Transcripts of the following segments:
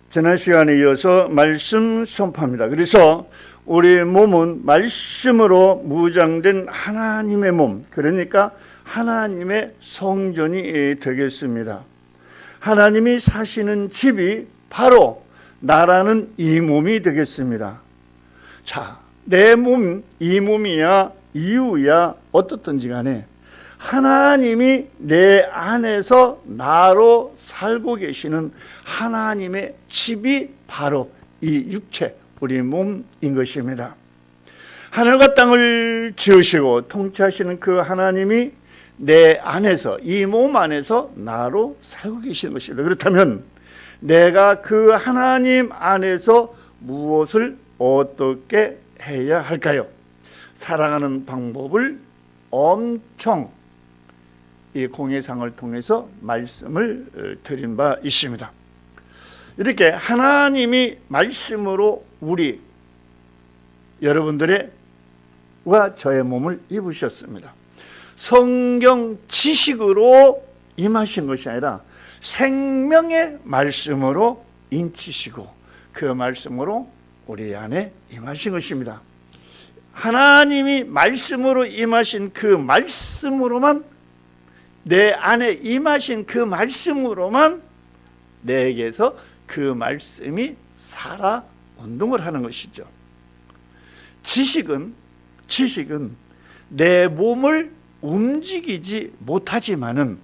지난 시간에 이어서 말씀 선포합니다. 그래서 우리 몸은 말씀으로 무장된 하나님의 몸, 그러니까 하나님의 성전이 되겠습니다. 하나님이 사시는 집이 바로 나라는 이 몸이 되겠습니다. 자, 내 몸, 이 몸이야 이유야 어떻든지 간에 하나님이 내 안에서 나로 살고 계시는 하나님의 집이 바로 이 육체, 우리 몸인 것입니다. 하늘과 땅을 지으시고 통치하시는 그 하나님이 내 안에서, 이 몸 안에서 나로 살고 계시는 것입니다. 그렇다면 내가 그 하나님 안에서 무엇을 어떻게 해야 할까요? 살아가는 방법을 엄청 이 공예상을 통해서 말씀을 드린 바 있습니다. 이렇게 하나님이 말씀으로 우리 여러분들의 와 저의 몸을 입으셨습니다. 성경 지식으로 임하신 것이 아니라 생명의 말씀으로 인치시고 그 말씀으로 우리 안에 임하신 것입니다. 하나님이 말씀으로 임하신 그 말씀으로만, 내 안에 임하신 그 말씀으로만 내게서 그 말씀이 살아 운동을 하는 것이죠. 지식은 내 몸을 움직이지 못하지만은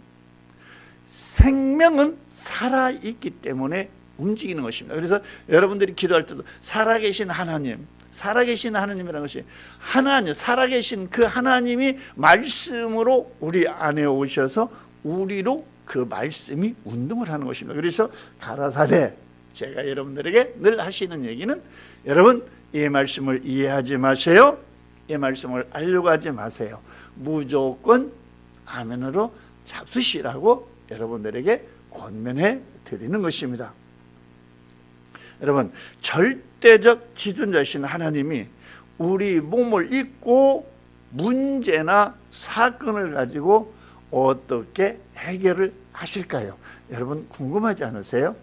생명은 살아있기 때문에 움직이는 것입니다. 그래서 여러분들이 기도할 때도 살아계신 하나님, 살아계신 하나님이라는 것이 하나님, 살아계신 그 하나님이 말씀으로 우리 안에 오셔서 우리로 그 말씀이 운동을 하는 것입니다. 그래서 가라사대, 제가 여러분들에게 늘 하시는 얘기는, 여러분 이 말씀을 이해하지 마세요. 이 말씀을 알려고 하지 마세요. 무조건 아멘으로 잡수시라고 여러분들에게 권면해 드리는 것입니다. 여러분, 절대적 지존자이신 하나님이 우리 몸을 입고 문제나 사건을 가지고 어떻게 해결을 하실까요? 여러분 궁금하지 않으세요?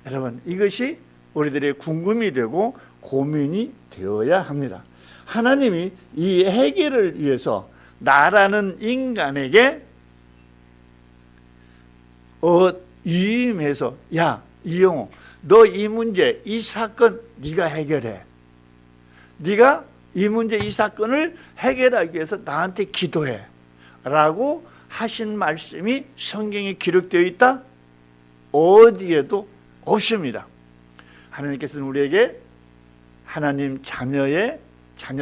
여러분, 이것이 우리들의 궁금이 되고 고민이 되어야 합니다. 하나님이 이 해결을 위해서 나라는 인간에게 위임해서, 야 이영호, 너 이 문제, 이 사건 네가 해결해. 네가 이 문제, 이 사건을 해결하기 위해서 나한테 기도해 라고 하신 말씀이 성경에 기록되어 있다? 어디에도 없습니다. 하나님께서는 우리에게 하나님 자녀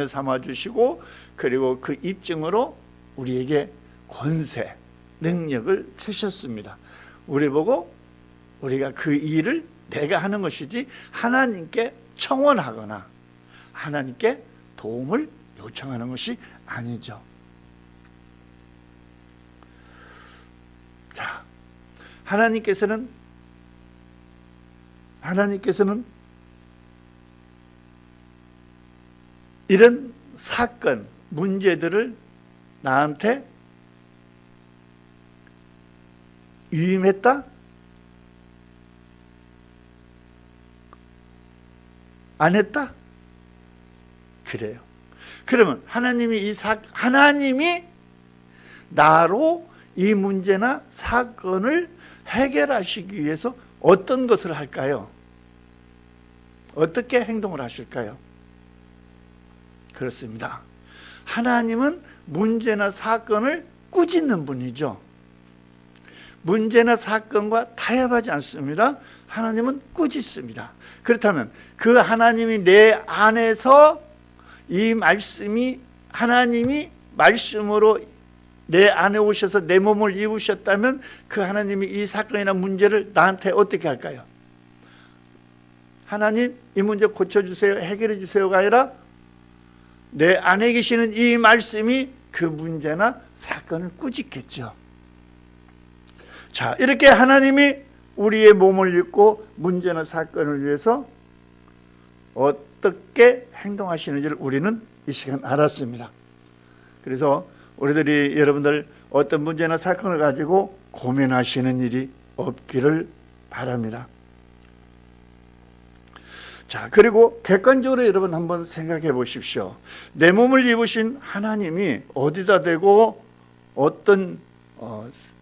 삼아주시고, 그리고 그 입증으로 우리에게 권세, 능력을 주셨습니다. 우리 보고 우리가 그 일을 내가 하는 것이지 하나님께 청원하거나 하나님께 도움을 요청하는 것이 아니죠. 자, 하나님께서는 이런 사건, 문제들을 나한테 위임했다? 안 했다? 그래요. 그러면 하나님이 나로 이 문제나 사건을 해결하시기 위해서 어떤 것을 할까요? 어떻게 행동을 하실까요? 그렇습니다. 하나님은 문제나 사건을 꾸짖는 분이죠. 문제나 사건과 타협하지 않습니다. 하나님은 꾸짖습니다. 그렇다면 그 하나님이 내 안에서 이 말씀이, 하나님이 말씀으로 내 안에 오셔서 내 몸을 입으셨다면 그 하나님이 이 사건이나 문제를 나한테 어떻게 할까요? 하나님 이 문제 고쳐주세요, 해결해 주세요가 아니라 내 안에 계시는 이 말씀이 그 문제나 사건을 꾸짖겠죠. 자, 이렇게 하나님이 우리의 몸을 입고 문제나 사건을 위해서 어떻게 행동하시는지를 우리는 이 시간 알았습니다. 그래서 우리들이 여러분들 어떤 문제나 사건을 가지고 고민하시는 일이 없기를 바랍니다. 자, 그리고 객관적으로 여러분 한번 생각해 보십시오. 내 몸을 입으신 하나님이 어디다 대고 어떤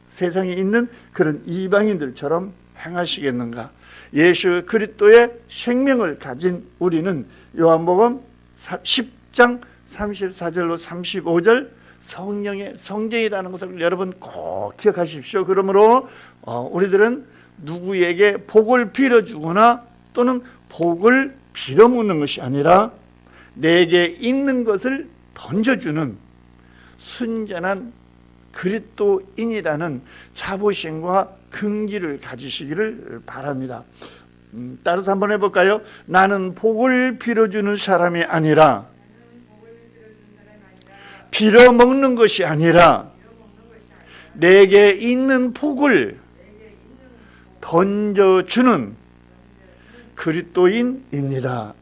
세상에 있는 그런 이방인들처럼 행하시겠는가? 예수 그리스도의 생명을 가진 우리는 요한복음 10장 34절로 35절 성령의 성전이라는 것을 여러분 꼭 기억하십시오. 그러므로 우리들은 누구에게 복을 빌어주거나 또는 복을 빌어먹는 것이 아니라 내게 있는 것을 던져주는 순전한 그리스도인이라는 자부심과 긍지를 가지시기를 바랍니다. 따라서 한번 해볼까요? 나는 복을 빌어주는 사람이 아니라 빌어먹는 것이 아니라 내게 있는 복을 던져주는 그리스도인입니다.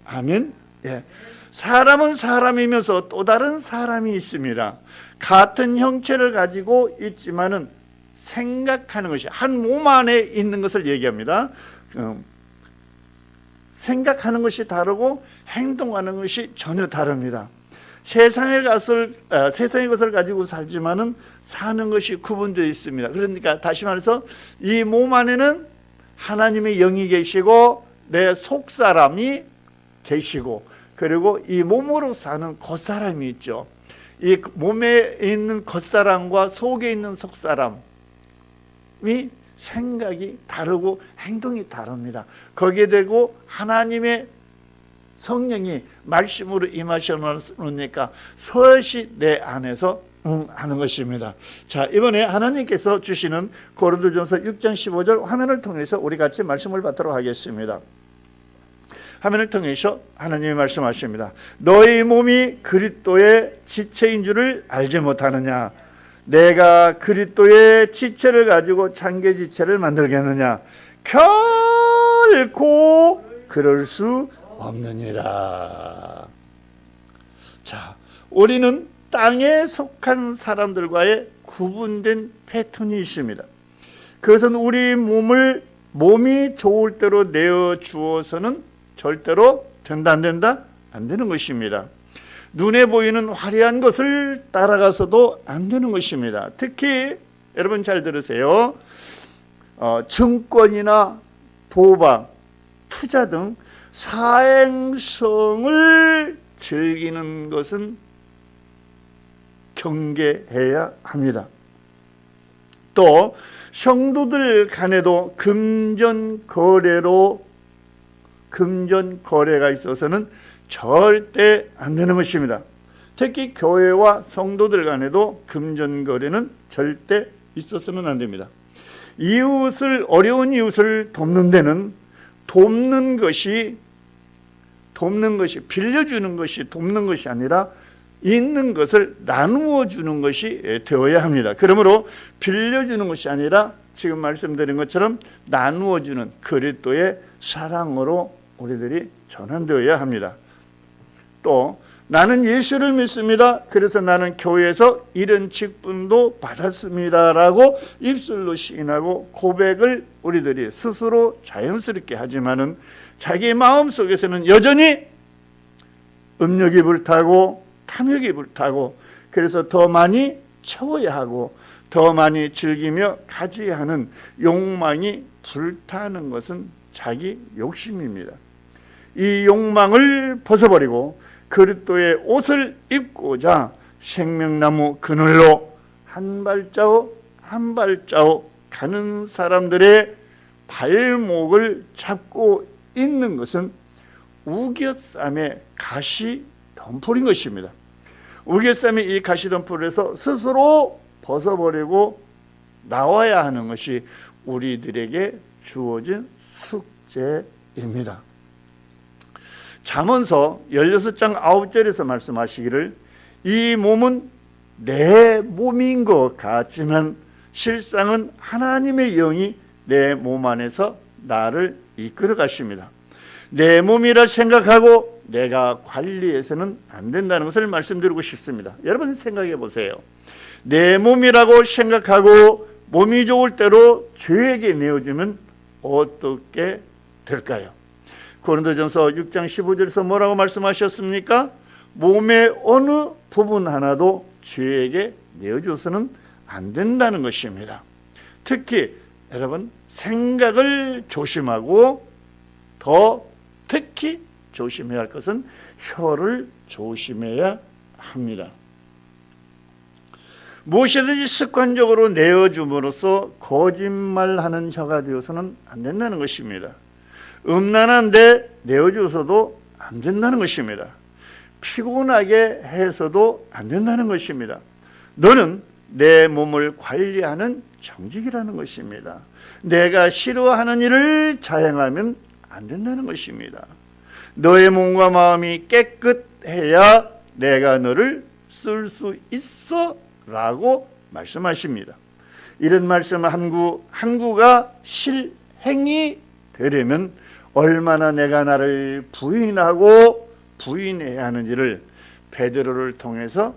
아멘. 예. 사람은 사람이면서 또 다른 사람이 있습니다. 같은 형체를 가지고 있지만은 생각하는 것이 한 몸 안에 있는 것을 얘기합니다. 생각하는 것이 다르고 행동하는 것이 전혀 다릅니다. 세상의 것을 가지고 살지만은 사는 것이 구분되어 있습니다. 그러니까 다시 말해서 이 몸 안에는 하나님의 영이 계시고 내 속사람이 계시고 그리고 이 몸으로 사는 겉사람이 있죠. 이 몸에 있는 겉사람과 속에 있는 속사람이 생각이 다르고 행동이 다릅니다. 거기에 대고 하나님의 성령이 말씀으로 임하셔 놓으니까 서시 내 안에서 하는 것입니다. 자, 이번에 하나님께서 주시는 고린도전서 6장 15절 화면을 통해서 우리 같이 말씀을 받도록 하겠습니다. 화면을 통해서 하나님이 말씀하십니다. 너희 몸이 그리스도의 지체인 줄을 알지 못하느냐? 내가 그리스도의 지체를 가지고 장계지체를 만들겠느냐? 결코 그럴 수 없느니라. 자, 우리는 땅에 속한 사람들과의 구분된 패턴이 있습니다. 그것은 우리 몸이 좋을 대로 내어 주어서는 절대로 된다 안 된다? 안 되는 것입니다. 눈에 보이는 화려한 것을 따라가서도 안 되는 것입니다. 특히 여러분 잘 들으세요. 증권이나 도박, 투자 등 사행성을 즐기는 것은 경계해야 합니다. 또 성도들 간에도 금전 거래가 있어서는 절대 안 되는 것입니다. 특히 교회와 성도들 간에도 금전 거래는 절대 있어서는 안 됩니다. 어려운 이웃을 돕는 데는 돕는 것이 빌려주는 것이 돕는 것이 아니라 있는 것을 나누어 주는 것이 되어야 합니다. 그러므로 빌려주는 것이 아니라 지금 말씀드린 것처럼 나누어 주는 그리스도의 사랑으로 우리들이 전환되어야 합니다. 또 나는 예수를 믿습니다. 그래서 나는 교회에서 이런 직분도 받았습니다라고 입술로 시인하고 고백을 우리들이 스스로 자연스럽게 하지만은 자기 마음속에서는 여전히 음욕이 불타고 탐욕이 불타고 그래서 더 많이 채워야 하고 더 많이 즐기며 가져야 하는 욕망이 불타는 것은 자기 욕심입니다. 이 욕망을 벗어버리고 그리스도의 옷을 입고자 생명나무 그늘로 한 발자국 한 발자국 가는 사람들의 발목을 잡고 있는 것은 우겨쌈의 가시덤불인 것입니다. 우겨쌈의 이 가시덤불에서 스스로 벗어버리고 나와야 하는 것이 우리들에게 주어진 숙제입니다. 잠언서 16장 9절에서 말씀하시기를 이 몸은 내 몸인 것 같지만 실상은 하나님의 영이 내 몸 안에서 나를 이끌어 가십니다. 내 몸이라 생각하고 내가 관리해서는 안 된다는 것을 말씀드리고 싶습니다. 여러분 생각해 보세요. 내 몸이라고 생각하고 몸이 좋을 대로 죄에게 내어주면 어떻게 될까요? 고린도전서 6장 15절에서 뭐라고 말씀하셨습니까? 몸의 어느 부분 하나도 죄에게 내어줘서는 안 된다는 것입니다. 특히 여러분, 생각을 조심하고 더 특히 조심해야 할 것은 혀를 조심해야 합니다. 무엇이든지 습관적으로 내어줌으로써 거짓말하는 혀가 되어서는 안 된다는 것입니다. 음란한데 내어줘서도 안 된다는 것입니다. 피곤하게 해서도 안 된다는 것입니다. 너는 내 몸을 관리하는 정직이라는 것입니다. 내가 싫어하는 일을 자행하면 안 된다는 것입니다. 너의 몸과 마음이 깨끗해야 내가 너를 쓸 수 있어 라고 말씀하십니다. 이런 말씀을 한구가 실행이 되려면 얼마나 내가 나를 부인하고 부인해야 하는지를 베드로를 통해서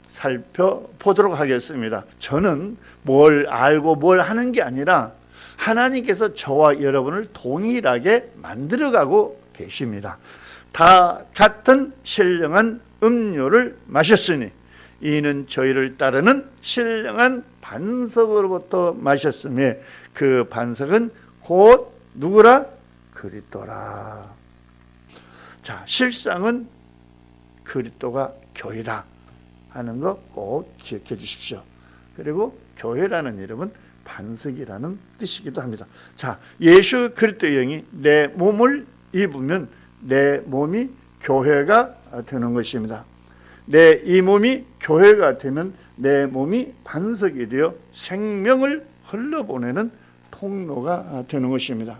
살펴보도록 하겠습니다. 저는 뭘 알고 뭘 하는 게 아니라 하나님께서 저와 여러분을 동일하게 만들어가고 계십니다. 다 같은 신령한 음료를 마셨으니 이는 저희를 따르는 신령한 반석으로부터 마셨음에 그 반석은 곧 누구라? 그리스도라. 자, 실상은 그리스도가 교회다 하는 거 꼭 기억해 주십시오. 그리고 교회라는 이름은 반석이라는 뜻이기도 합니다. 자, 예수 그리스도의 영이 내 몸을 입으면 내 몸이 교회가 되는 것입니다. 내 이 몸이 교회가 되면 내 몸이 반석이 되어 생명을 흘러보내는 통로가 되는 것입니다.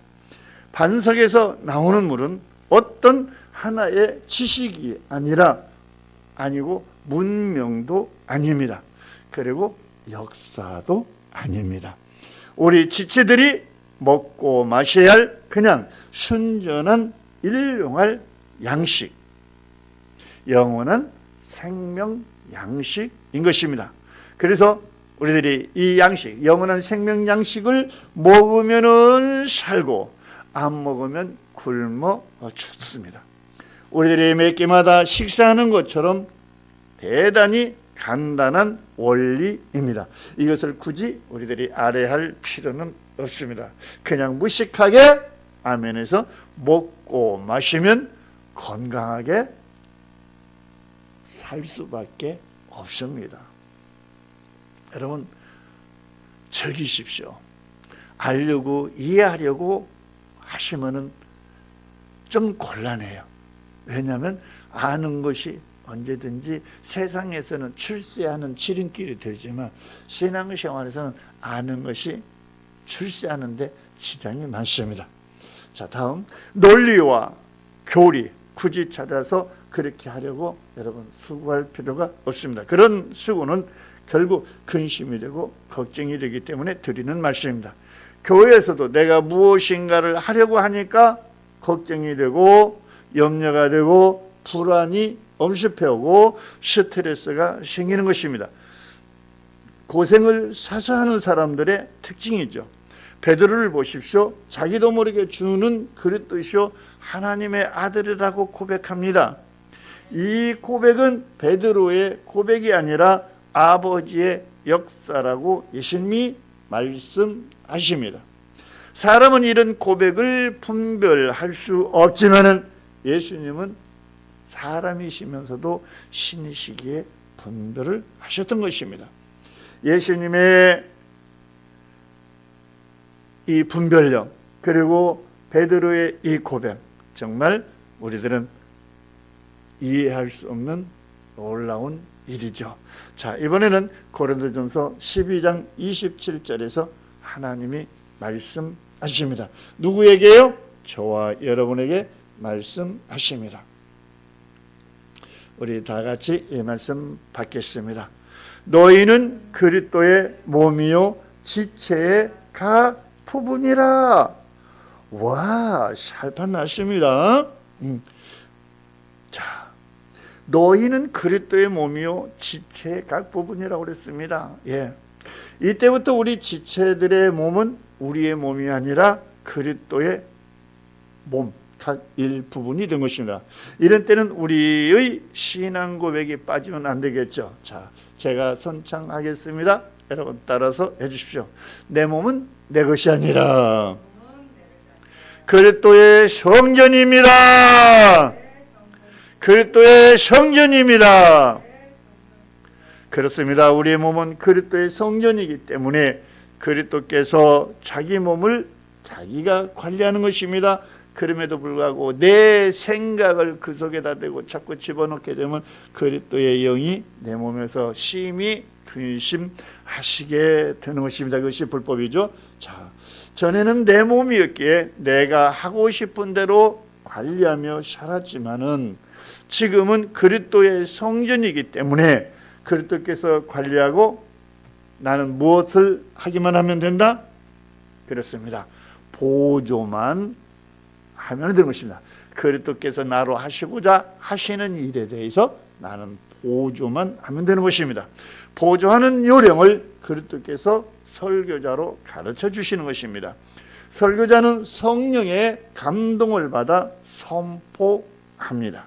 반석에서 나오는 물은 어떤 하나의 지식이 아니고 문명도 아닙니다. 그리고 역사도 아닙니다. 우리 지체들이 먹고 마셔야 할 그냥 순전한 일용할 양식, 영원한 생명 양식인 것입니다. 그래서 우리들이 이 양식, 영원한 생명 양식을 먹으면 살고 안 먹으면 굶어 죽습니다. 우리들이 몇 끼마다 식사하는 것처럼 대단히 간단한 원리입니다. 이것을 굳이 우리들이 알아야 필요는 없습니다. 그냥 무식하게 아멘에서 먹고 마시면 건강하게 살 수밖에 없습니다. 여러분, 즐기십시오. 알려고 이해하려고 하시면은 좀 곤란해요. 왜냐하면 아는 것이 언제든지 세상에서는 출세하는 지름길이 되지만 신앙생활에서는 아는 것이 출세하는데 지장이 많습니다. 자, 다음 논리와 교리 굳이 찾아서 그렇게 하려고 여러분 수고할 필요가 없습니다. 그런 수고는 결국 근심이 되고 걱정이 되기 때문에 드리는 말씀입니다. 교회에서도 내가 무엇인가를 하려고 하니까 걱정이 되고 염려가 되고 불안이 엄습해오고 스트레스가 생기는 것입니다. 고생을 사서 하는 사람들의 특징이죠. 베드로를 보십시오. 자기도 모르게 주는 그리스도시요 하나님의 아들이라고 고백합니다. 이 고백은 베드로의 고백이 아니라 아버지의 역사라고 예수님이 말씀하십니다. 사람은 이런 고백을 분별할 수 없지만은 예수님은 사람이시면서도 신이시기에 분별을 하셨던 것입니다. 예수님의 이 분별력 그리고 베드로의 이 고백, 정말 우리들은 이해할 수 없는 놀라운 일이죠. 자, 이번에는 고린도전서 12장 27절에서 하나님이 말씀하십니다. 누구에게요? 저와 여러분에게 말씀하십니다. 우리 다 같이 이 말씀 받겠습니다. 너희는 그리스도의 몸이요 지체의 각 부분이라. 와, 살판났습니다. 자, 너희는 그리스도의 몸이요 지체의 각 부분이라고 그랬습니다. 예. 이때부터 우리 지체들의 몸은 우리의 몸이 아니라 그리스도의 몸, 각 일부분이 된 것입니다. 이런 때는 우리의 신앙 고백이 빠지면 안 되겠죠. 자, 제가 선창하겠습니다. 여러분 따라서 해주십시오. 내 몸은 내 것이 아니라 그리스도의 성전입니다. 그리스도의 성전입니다. 그렇습니다. 우리의 몸은 그리스도의 성전이기 때문에 그리스도께서 자기 몸을 자기가 관리하는 것입니다. 그럼에도 불구하고 내 생각을 그 속에다 대고 자꾸 집어넣게 되면 그리스도의 영이 내 몸에서 심히 근심하시게 되는 것입니다. 그것이 불법이죠. 자, 전에는 내 몸이었기에 내가 하고 싶은 대로 관리하며 살았지만은 지금은 그리스도의 성전이기 때문에 그리스도께서 관리하고 나는 무엇을 하기만 하면 된다? 그렇습니다. 보조만 하면 되는 것입니다. 그리스도께서 나로 하시고자 하시는 일에 대해서 나는 보조만 하면 되는 것입니다. 보조하는 요령을 그리스도께서 설교자로 가르쳐 주시는 것입니다. 설교자는 성령의 감동을 받아 선포합니다.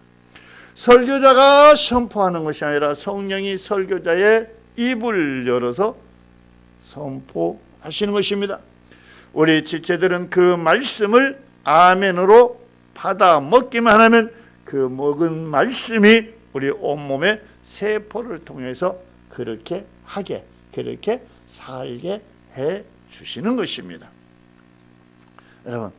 설교자가 선포하는 것이 아니라 성령이 설교자의 입을 열어서 선포하시는 것입니다. 우리 지체들은 그 말씀을 아멘으로 받아 먹기만 하면 그 먹은 말씀이 우리 온몸의 세포를 통해서 그렇게 하게, 그렇게 살게 해 주시는 것입니다. 여러분,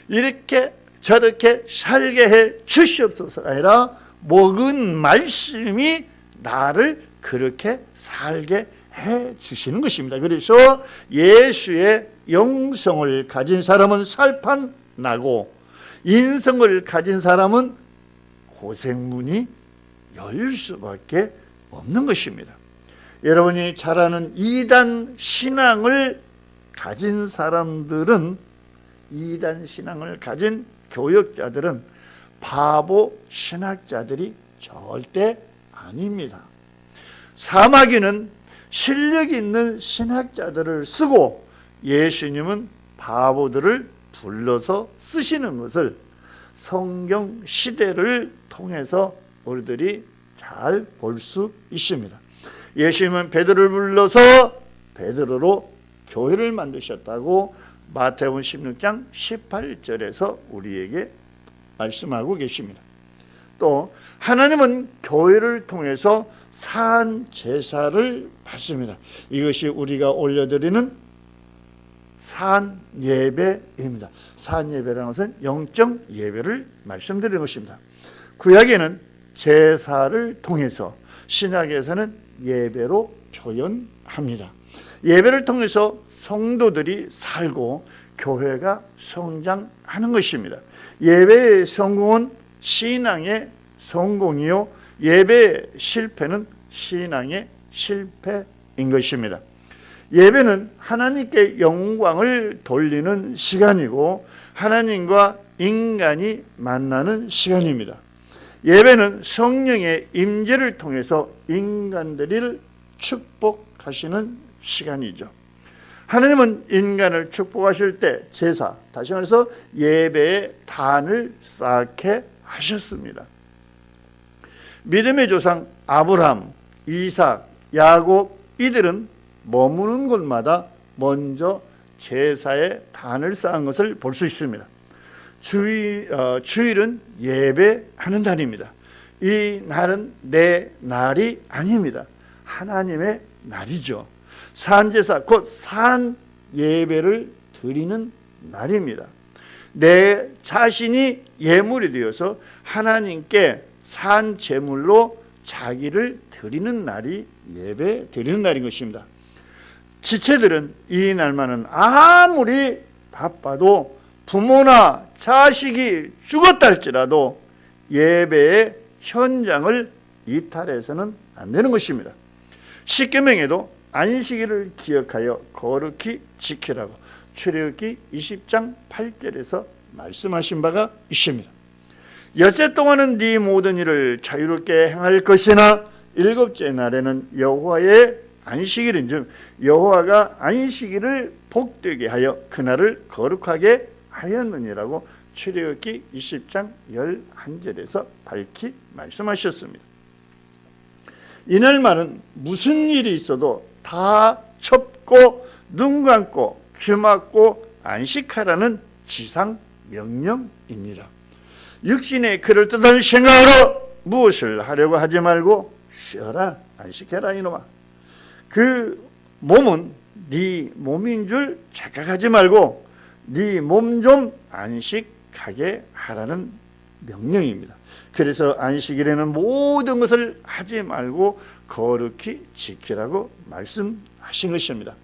이렇게 저렇게 살게 해 주시옵소서가 아니라 먹은 말씀이 나를 그렇게 살게 해 주시는 것입니다. 그래서 예수의 영성을 가진 사람은 살판 나고 인성을 가진 사람은 고생문이 열릴 수밖에 없는 것입니다. 여러분이 잘 아는 이단 신앙을 가진 사람들은, 이단 신앙을 가진 교역자들은 바보 신학자들이 절대 아닙니다. 사마귀는 실력 있는 신학자들을 쓰고 예수님은 바보들을 불러서 쓰시는 것을 성경 시대를 통해서 우리들이 잘 볼 수 있습니다. 예수님은 베드로를 불러서 베드로로 교회를 만드셨다고 마태복음 16장 18절에서 우리에게 말씀하고 계십니다. 또 하나님은 교회를 통해서 산 제사를 받습니다. 이것이 우리가 올려드리는 산 예배입니다. 산 예배라는 것은 영적 예배를 말씀드리는 것입니다. 구약에는 제사를 통해서, 신약에서는 예배로 표현합니다. 예배를 통해서 성도들이 살고 교회가 성장하는 것입니다. 예배의 성공은 신앙의 성공이요, 예배의 실패는 신앙의 실패인 것입니다. 예배는 하나님께 영광을 돌리는 시간이고 하나님과 인간이 만나는 시간입니다. 예배는 성령의 임재를 통해서 인간들을 축복하시는 시간이죠. 하나님은 인간을 축복하실 때 제사, 다시 말해서 예배의 단을 쌓게 하셨습니다. 믿음의 조상 아브라함, 이삭, 야곱, 이들은 머무는 곳마다 먼저 제사의 단을 쌓은 것을 볼 수 있습니다. 주일은 예배하는 날입니다. 이 날은 내 날이 아닙니다. 하나님의 날이죠. 산제사, 곧 산 예배를 드리는 날입니다. 내 자신이 예물이 되어서 하나님께 산 제물로 자기를 드리는 날이 예배 드리는 날인 것입니다. 지체들은 이 날만은 아무리 바빠도 부모나 자식이 죽었다 할지라도 예배의 현장을 이탈해서는 안 되는 것입니다. 십계명에도 안식일을 기억하여 거룩히 지키라고 출애굽기 20장 8절에서 말씀하신 바가 있습니다. 엿새 동안은 네 모든 일을 자유롭게 행할 것이나 일곱째 날에는 여호와의 안식일인즉 여호와가 안식일을 복되게 하여 그날을 거룩하게 하였느니라고 출애굽기 20장 11절에서 밝히 말씀하셨습니다. 이날만은 무슨 일이 있어도 다 접고 눈 감고 귀 막고 안식하라는 지상 명령입니다. 육신의 그럴듯한 생각으로 무엇을 하려고 하지 말고 쉬어라, 안식해라 이놈아. 그 몸은 네 몸인 줄 착각하지 말고 네 몸 좀 안식하게 하라는 명령입니다. 그래서 안식일에는 모든 것을 하지 말고 거룩히 지키라고 말씀하신 것입니다.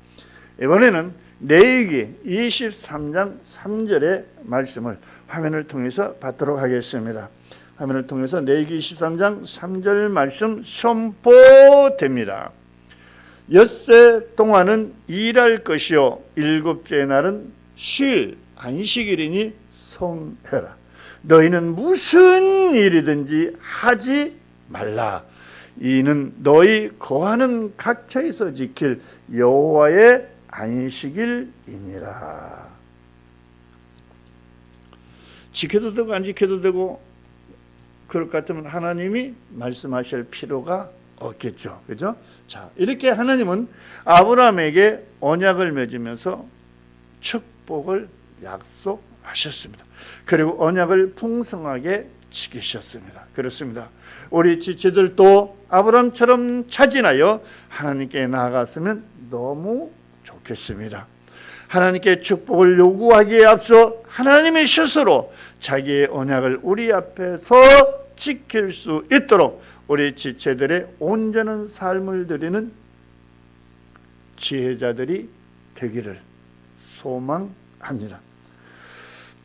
이번에는 레위기 23장 3절의 말씀을 화면을 통해서 받도록 하겠습니다. 화면을 통해서 레위기 23장 3절 말씀 선포됩니다. 엿새 동안은 일할 것이요 일곱째 날은 쉴 안식일이니 성해라. 너희는 무슨 일이든지 하지 말라. 이는 너희 거하는 각처에서 지킬 여호와의 안식일이니라. 지켜도 되고 안 지켜도 되고 그럴 것 같으면 하나님이 말씀하실 필요가 없겠죠. 그죠? 자, 이렇게 하나님은 아브라함에게 언약을 맺으면서 축복을 약속하셨습니다. 그리고 언약을 풍성하게 지키셨습니다. 그렇습니다. 우리 지체들도 아브라함처럼 차진하여 하나님께 나아갔으면 너무 좋겠습니다. 하나님께 축복을 요구하기에 앞서 하나님이 스스로 자기의 언약을 우리 앞에서 지킬 수 있도록 우리 지체들의 온전한 삶을 드리는 지혜자들이 되기를 소망합니다.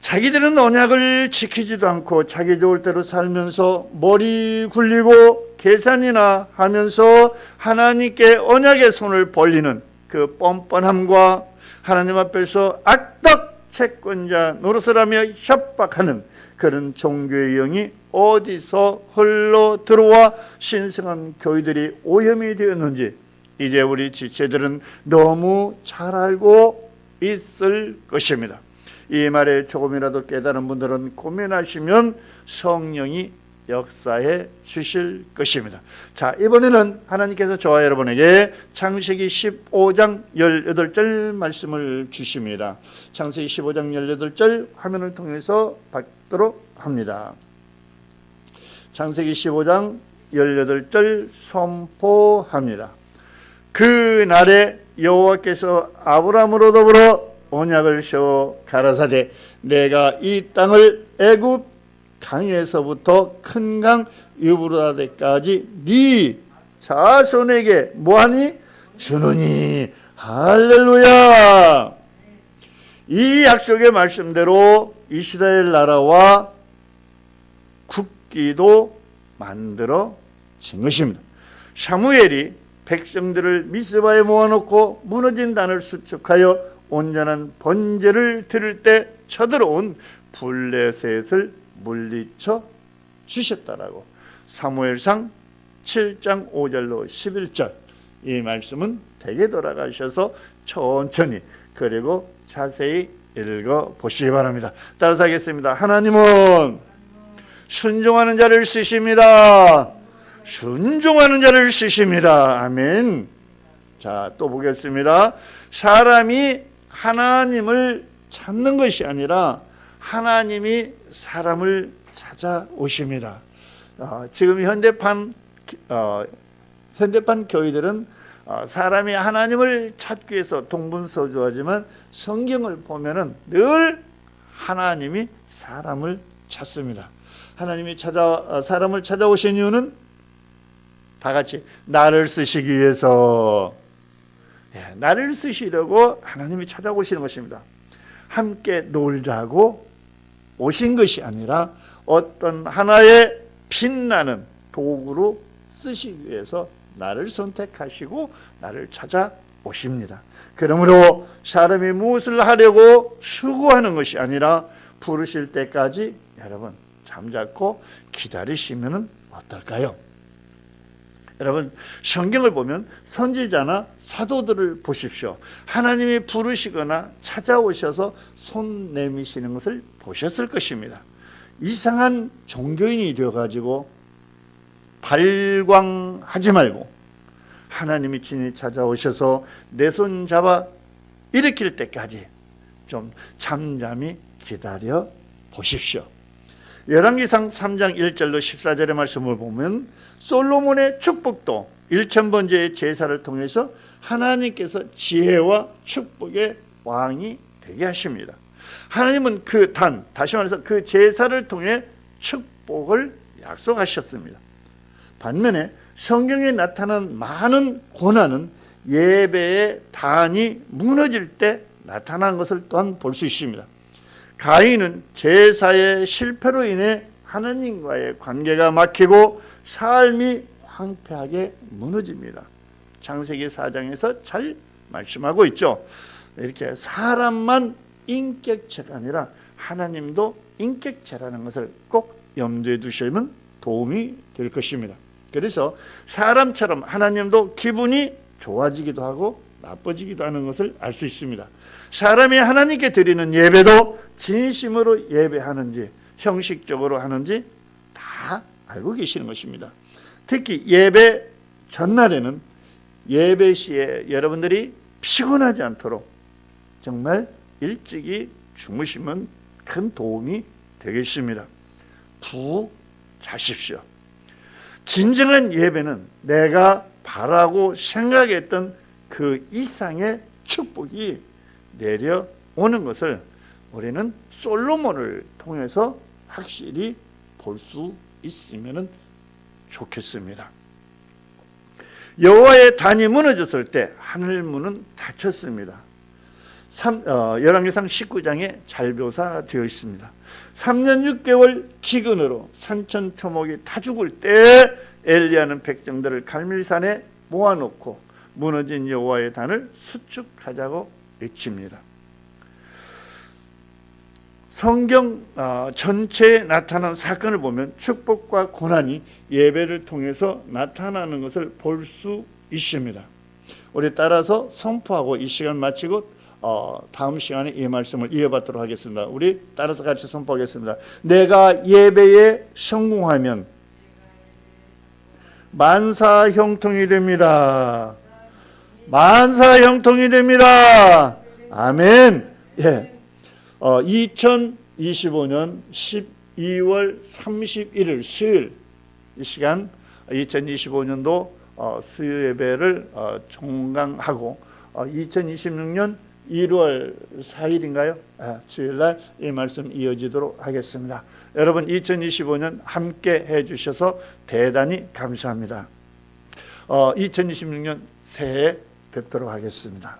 자기들은 언약을 지키지도 않고 자기 좋을 대로 살면서 머리 굴리고 계산이나 하면서 하나님께 언약의 손을 벌리는 그 뻔뻔함과 하나님 앞에서 악덕 채권자 노릇을 하며 협박하는 그런 종교의 영이 어디서 흘러 들어와 신성한 교회들이 오염이 되었는지 이제 우리 지체들은 너무 잘 알고 있을 것입니다. 이 말에 조금이라도 깨달은 분들은 고민하시면 성령이 역사해 주실 것입니다. 자, 이번에는 하나님께서 저와 여러분에게 창세기 15장 18절 말씀을 주십니다. 창세기 15장 18절 화면을 통해서 받도록 합니다. 창세기 15장 18절 선포합니다. 그 날에 여호와께서 아브라함으로 더불어 언약을 세워 가라사대 내가 이 땅을 애굽 강에서부터 큰 강 유브라데까지 네 자손에게 뭐하니? 주느니. 할렐루야. 이 약속의 말씀대로 이스라엘 나라와 국기도 만들어진 것입니다. 사무엘이 백성들을 미스바에 모아놓고 무너진 단을 수축하여 온전한 번제를 드릴 때 쳐들어온 블레셋을 물리쳐 주셨다라고 사무엘상 7장 5절로 11절 이 말씀은 되게 돌아가셔서 천천히 그리고 자세히 읽어보시기 바랍니다. 따라서 하겠습니다. 하나님은 순종하는 자를 쓰십니다. 순종하는 자를 쓰십니다. 아멘. 자, 또 보겠습니다. 사람이 하나님을 찾는 것이 아니라 하나님이 사람을 찾아오십니다. 지금 현대판 교회들은 사람이 하나님을 찾기 위해서 동분서주하지만 성경을 보면은 늘 하나님이 사람을 찾습니다. 하나님이 사람을 찾아오신 이유는 다 같이 나를 쓰시기 위해서, 나를 쓰시려고 하나님이 찾아오시는 것입니다. 함께 놀자고 오신 것이 아니라 어떤 하나의 빛나는 도구로 쓰시기 위해서 나를 선택하시고 나를 찾아오십니다. 그러므로 사람이 무엇을 하려고 수고하는 것이 아니라 부르실 때까지 여러분 잠잡고 기다리시면 어떨까요? 여러분 성경을 보면 선지자나 사도들을 보십시오. 하나님이 부르시거나 찾아오셔서 손 내미시는 것을 보셨을 것입니다. 이상한 종교인이 되어가지고 발광하지 말고 하나님이 친히 찾아오셔서 내 손 잡아 일으킬 때까지 좀 잠잠히 기다려 보십시오. 열왕기상 3장 1절로 14절의 말씀을 보면 솔로몬의 축복도 1000번째의 제사를 통해서 하나님께서 지혜와 축복의 왕이 되게 하십니다. 하나님은 다시 말해서 그 제사를 통해 축복을 약속하셨습니다. 반면에 성경에 나타난 많은 고난은 예배의 단이 무너질 때 나타난 것을 또한 볼 수 있습니다. 가인은 제사의 실패로 인해 하나님과의 관계가 막히고 삶이 황폐하게 무너집니다. 창세기 4장에서 잘 말씀하고 있죠. 이렇게 사람만 인격체가 아니라 하나님도 인격체라는 것을 꼭 염두에 두시면 도움이 될 것입니다. 그래서 사람처럼 하나님도 기분이 좋아지기도 하고 나빠지기도 하는 것을 알 수 있습니다. 사람이 하나님께 드리는 예배도 진심으로 예배하는지 형식적으로 하는지 다 알고 계시는 것입니다. 특히 예배 전날에는 예배 시에 여러분들이 피곤하지 않도록 정말 일찍이 주무시면 큰 도움이 되겠습니다. 푹 자십시오. 진정한 예배는 내가 바라고 생각했던 그 이상의 축복이 내려오는 것을 우리는 솔로몬을 통해서 확실히 볼 수 있으면 좋겠습니다. 여호와의 단이 무너졌을 때 하늘문은 닫혔습니다. 열왕기상 19장에 잘 묘사되어 있습니다. 3년 6개월 기근으로 산천 초목이 다 죽을 때 엘리야는 백성들을 갈멜산에 모아놓고 무너진 여호와의 단을 수축하자고 외칩니다. 성경 전체에 나타난 사건을 보면 축복과 고난이 예배를 통해서 나타나는 것을 볼 수 있습니다. 우리 따라서 선포하고 이 시간 마치고 다음 시간에 이 말씀을 이어받도록 하겠습니다. 우리 따라서 같이 선포하겠습니다. 내가 예배에 성공하면 만사 형통이 됩니다. 만사 형통이 됩니다. 아멘. 예. 2025년 12월 31일 수요일 이 시간 2025년도 수요 예배를 종강하고 2026년 1월 4일인가요? 주일날 이 말씀 이어지도록 하겠습니다. 여러분 2025년 함께 해주셔서 대단히 감사합니다. 2026년 새해 뵙도록 하겠습니다.